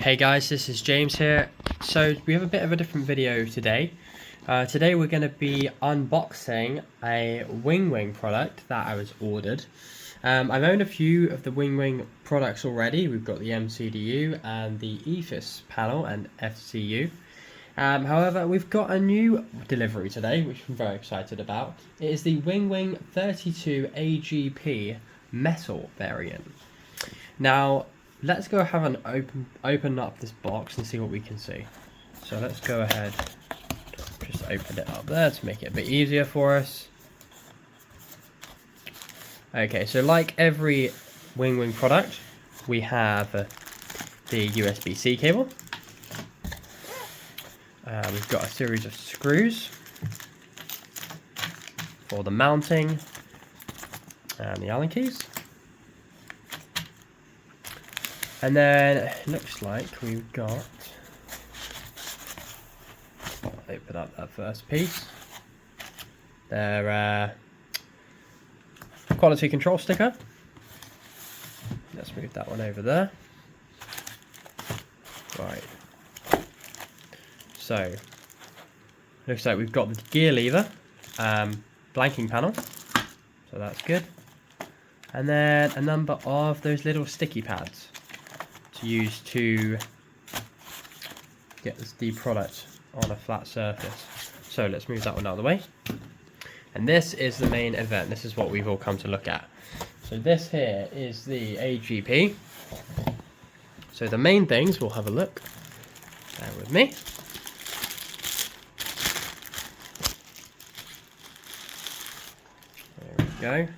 Hey guys, this is James here. So we have a bit of a different video today. Today we're going to be unboxing a WingWing product that I was ordered. I've owned a few of the WingWing products already. We've got the MCDU and the EFIS panel and FCU. However, we've got a new delivery today, which I'm very excited about. It is the WingWing 32 AGP Metal variant. Now, let's go have an open up this box and see what we can see. So let's go ahead, just open it up there to make it a bit easier for us. Okay, so like every WingWing product, we have the USB-C cable. We've got a series of screws for the mounting and the Allen keys. And then it looks like we've got, I'll open up that first piece, their quality control sticker. Let's move that one over there. Right. So, looks like we've got the gear lever, blanking panel, so that's good. And then a number of those little sticky pads to use to get the product on a flat surface. So let's move that one out of the way. And this is the main event. This is what we've all come to look at. So this here is the AGP. So the main things, we'll have a look. Bear with me. There we go.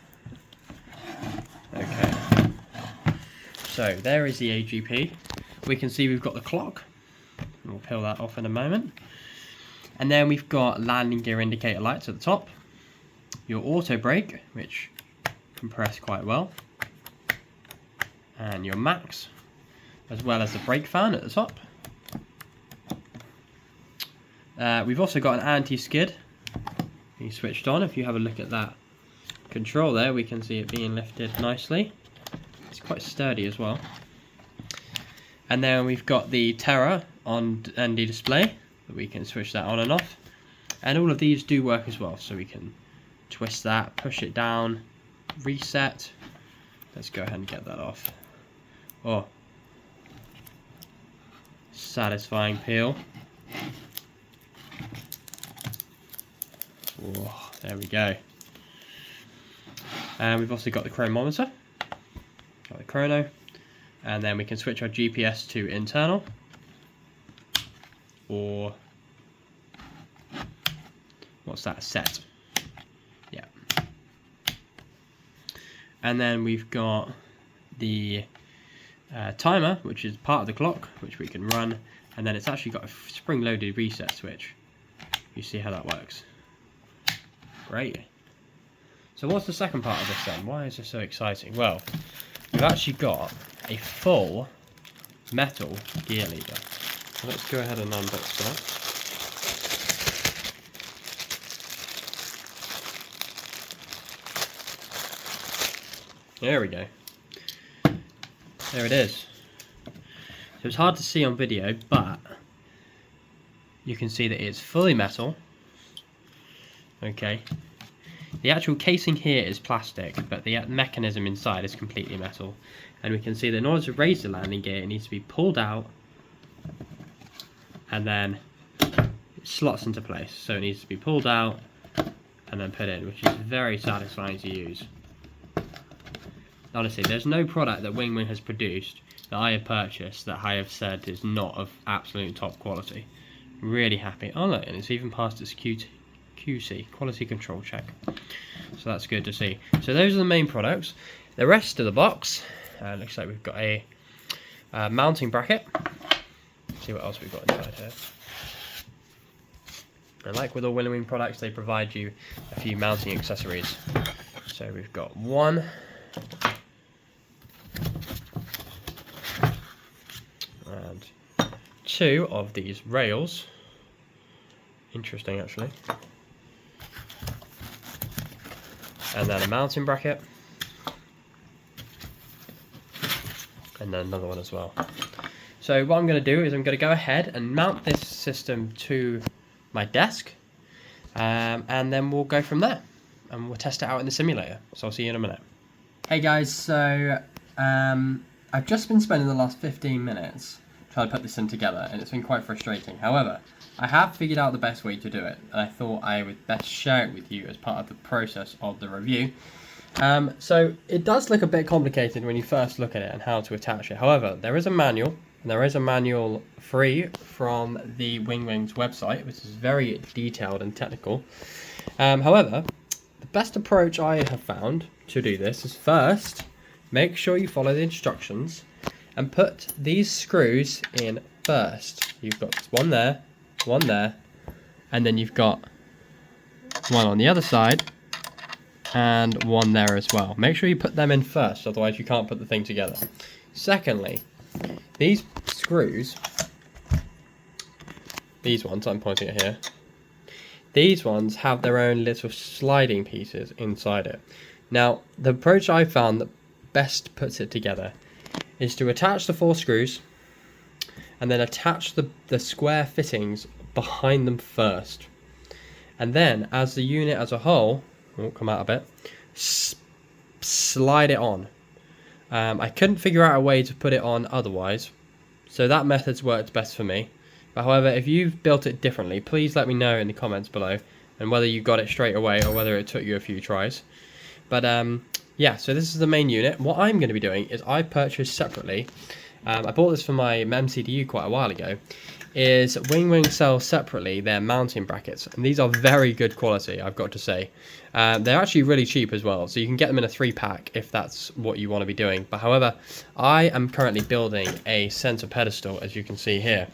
Okay. So there is the AGP. We can see we've got the clock. We'll peel that off in a moment. And then we've got landing gear indicator lights at the top. Your auto brake, which compress quite well. And your max, as well as the brake fan at the top. We've also got an anti-skid. Being switched on. If you have a look at that control there, we can see it being lifted nicely. It's quite sturdy as well. And then we've got the Terra on the display, that we can switch that on and off. And all of these do work as well, so we can twist that, push it down, reset. Let's go ahead and get that off. Oh, satisfying peel. Oh, there we go. And we've also got the chronometer. Got the chrono, and then we can switch our GPS to internal, or what's that, set. Yeah. And then we've got the timer, which is part of the clock, which we can run, and then it's actually got a spring-loaded reset switch. You see how that works. Great. So what's the second part of this then? Why is this so exciting? Well, we've actually got a full metal gear lever. So let's go ahead and unbox that. There we go. There it is. So it's hard to see on video, but you can see that it's fully metal. Okay. The actual casing here is plastic, but the mechanism inside is completely metal. And we can see that in order to raise the landing gear, it needs to be pulled out, and then it slots into place. So it needs to be pulled out and then put in, which is very satisfying to use. Honestly, there's no product that WingWing has produced that I have purchased that I have said is not of absolute top quality. Really happy. Oh look, and it's even passed its QC, quality control check. So that's good to see. So those are the main products. The rest of the box, looks like we've got a mounting bracket. Let's see what else we've got inside here. And like with all WingWing products, they provide you a few mounting accessories. So we've got one, and two of these rails. Interesting, actually. And then a mounting bracket, and then another one as well. So what I'm going to do is I'm going to go ahead and mount this system to my desk, and then we'll go from there and we'll test it out in the simulator. So I'll see you in a minute. Hey guys, so I've just been spending the last 15 minutes trying to put this thing together, and it's been quite frustrating. However, I have figured out the best way to do it, and I thought I would best share it with you as part of the process of the review. So it does look a bit complicated when you first look at it and how to attach it. However, there is a manual. There is a manual free from the WingWings website, which is very detailed and technical. However, the best approach I have found to do this is first, make sure you follow the instructions and put these screws in first. You've got one there, and then you've got one on the other side and one there as well. Make sure you put them in first, otherwise you can't put the thing together. Secondly, these screws, these ones I'm pointing at here, these ones have their own little sliding pieces inside it. Now, the approach I found that best puts it together is to attach the 4 screws and then attach the square fittings behind them first. And then, as the unit as a whole, won't come out a bit, slide it on. I couldn't figure out a way to put it on otherwise, so that method's worked best for me. But however, if you've built it differently, please let me know in the comments below, and whether you got it straight away or whether it took you a few tries. But yeah, so this is the main unit. What I'm going to be doing is I purchased separately, I bought this for my MCDU quite a while ago, is WingWing sells separately their mounting brackets, and these are very good quality, I've got to say. They're actually really cheap as well, so you can get them in a 3-pack if that's what you want to be doing. But however, I am currently building a center pedestal, as you can see here.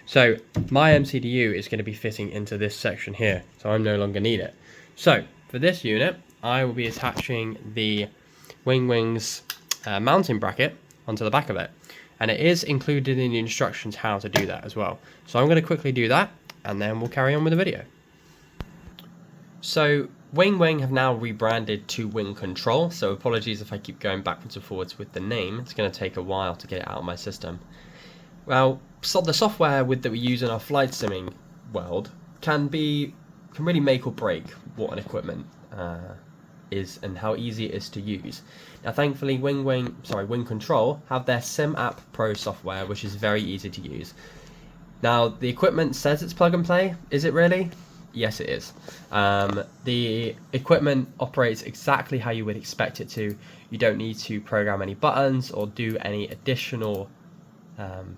So my MCDU is going to be fitting into this section here, so I no longer need it. So for this unit, I will be attaching the WingWings mounting bracket onto the back of it. And it is included in the instructions how to do that as well. So I'm going to quickly do that, and then we'll carry on with the video. So WingWing have now rebranded to WINCTRL, so apologies if I keep going backwards and forwards with the name. It's going to take a while to get it out of my system. Well, so the software that we use in our flight simming world can really make or break what an equipment is and how easy it is to use. Now thankfully WINCTRL have their Sim App Pro software, which is very easy to use. Now the equipment says it's plug and play. Is it really? Yes, it is. The equipment operates exactly how you would expect it to. You don't need to program any buttons or do any additional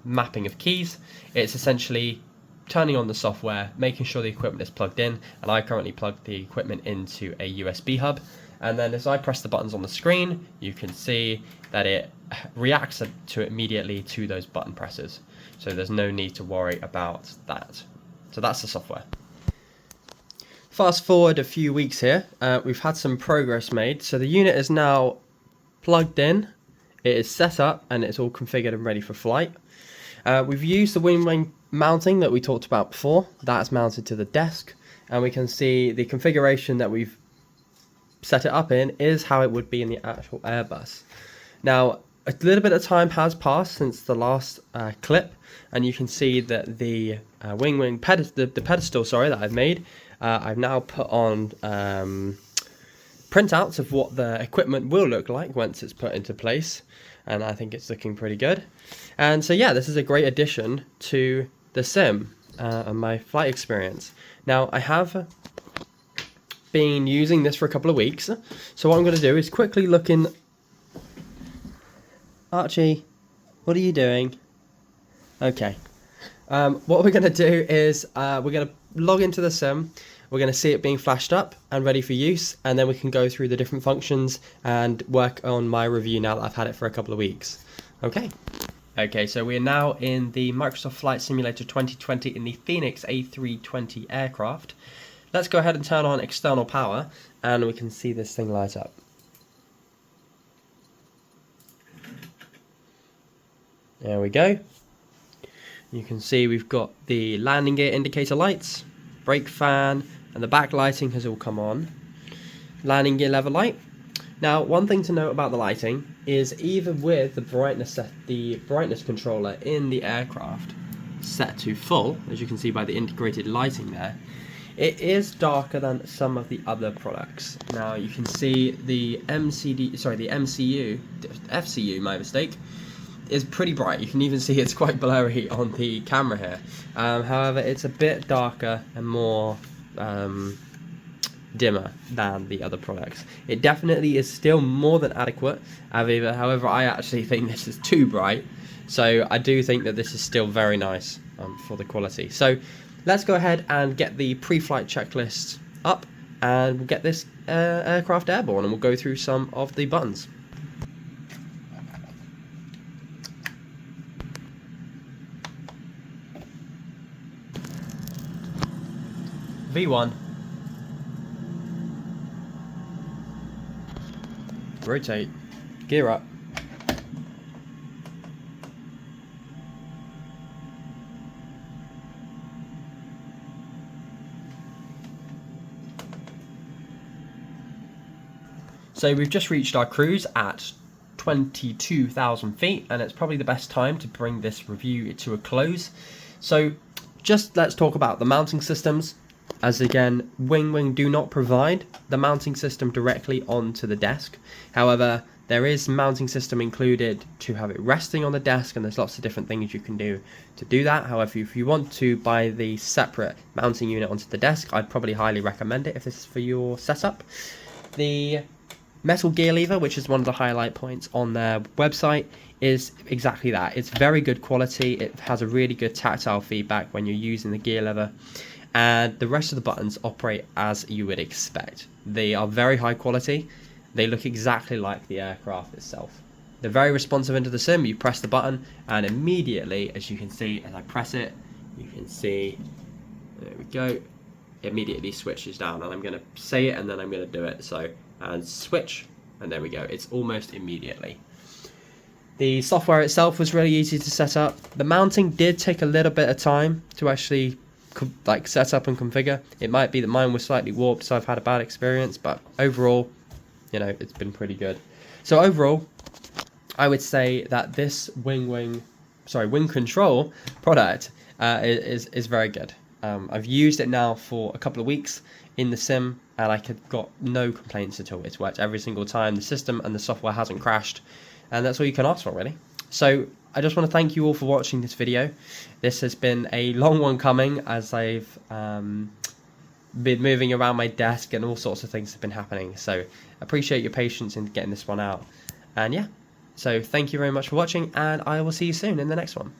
mapping of keys. It's essentially turning on the software, making sure the equipment is plugged in, and I currently plugged the equipment into a USB hub, and then as I press the buttons on the screen, you can see that it reacts to immediately to those button presses, so there's no need to worry about that. So that's the software. Fast forward a few weeks here, we've had some progress made, so the unit is now plugged in, it is set up, and it's all configured and ready for flight. We've used the WingWing mounting that we talked about before. That's mounted to the desk, and we can see the configuration that we've set it up in is how it would be in the actual Airbus. Now, a little bit of time has passed since the last clip, and you can see that the WingWing pedestal, that I've made, I've now put on printouts of what the equipment will look like once it's put into place, and I think it's looking pretty good. And so yeah, this is a great addition to the sim and my flight experience. Now I have been using this for a couple of weeks, so what I'm going to do is quickly look in. Archie, what are you doing? Okay, what we're going to do is we're going to log into the sim. We're going to see it being flashed up and ready for use, and then we can go through the different functions and work on my review now that I've had it for a couple of weeks. Okay, so we are now in the Microsoft Flight Simulator 2020 in the Phoenix A320 aircraft. Let's go ahead and turn on external power, and we can see this thing light up. There we go. You can see we've got the landing gear indicator lights, brake fan, and the backlighting has all come on. Landing gear lever light. Now, one thing to note about the lighting is even with the brightness controller in the aircraft set to full, as you can see by the integrated lighting there, it is darker than some of the other products. Now you can see the FCU, my mistake, is pretty bright. You can even see it's quite blurry on the camera here. However, it's a bit darker and more dimmer than the other products. It definitely is still more than adequate. However, I actually think this is too bright. So I do think that this is still very nice for the quality. So let's go ahead and get the pre-flight checklist up, and we'll get this aircraft airborne, and we'll go through some of the buttons. V1. Rotate. Gear up. So we've just reached our cruise at 22,000 feet, and it's probably the best time to bring this review to a close. So just let's talk about the mounting systems, as again, WingWing do not provide the mounting system directly onto the desk. However, there is mounting system included to have it resting on the desk, and there's lots of different things you can do to do that. However, if you want to buy the separate mounting unit onto the desk, I'd probably highly recommend it if this is for your setup. The metal gear lever, which is one of the highlight points on their website, is exactly that. It's very good quality. It has a really good tactile feedback when you're using the gear lever, and the rest of the buttons operate as you would expect. They are very high quality. They look exactly like the aircraft itself. They're very responsive into the sim. You press the button and immediately, as you can see, as I press it, you can see, there we go, it immediately switches down, and I'm going to say it and then I'm going to do it. So, and switch, and there we go, it's almost immediately. The software itself was really easy to set up. The mounting did take a little bit of time to actually set up and configure. It might be that mine was slightly warped, so I've had a bad experience, but overall, you know, it's been pretty good. So overall, I would say that this WINCTRL product is very good. I've used it now for a couple of weeks in the sim, and I got no complaints at all. It's worked every single time. The system and the software hasn't crashed, and that's all you can ask for, really. So I just want to thank you all for watching this video. This has been a long one coming, as I've been moving around my desk and all sorts of things have been happening. So appreciate your patience in getting this one out. And yeah, so thank you very much for watching, and I will see you soon in the next one.